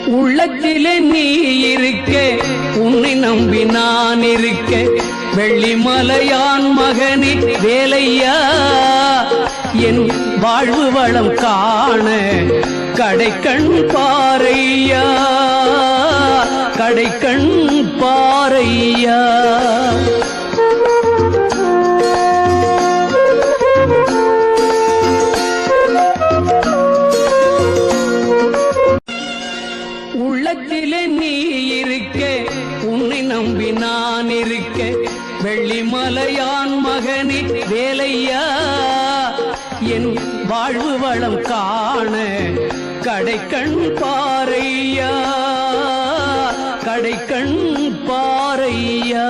உள்ளத்திலே நீ இருக்க, உன்னை நம்பி நான் இருக்க, வெள்ளிமலையான் மகனே வேலையா, என் வாழ்வு வளம் காண கடைக்கண் பாரையா, கடைக்கண் பாரையா. உள்ளத்திலே நீ இருக்க, உன்னை நம்பி நான் இருக்க, வெள்ளிமலையான் மகனே வேலையா, என் வாழ்வு வளம் காண கடைக்கண் பாரையா, கடைக்கண் பாரையா.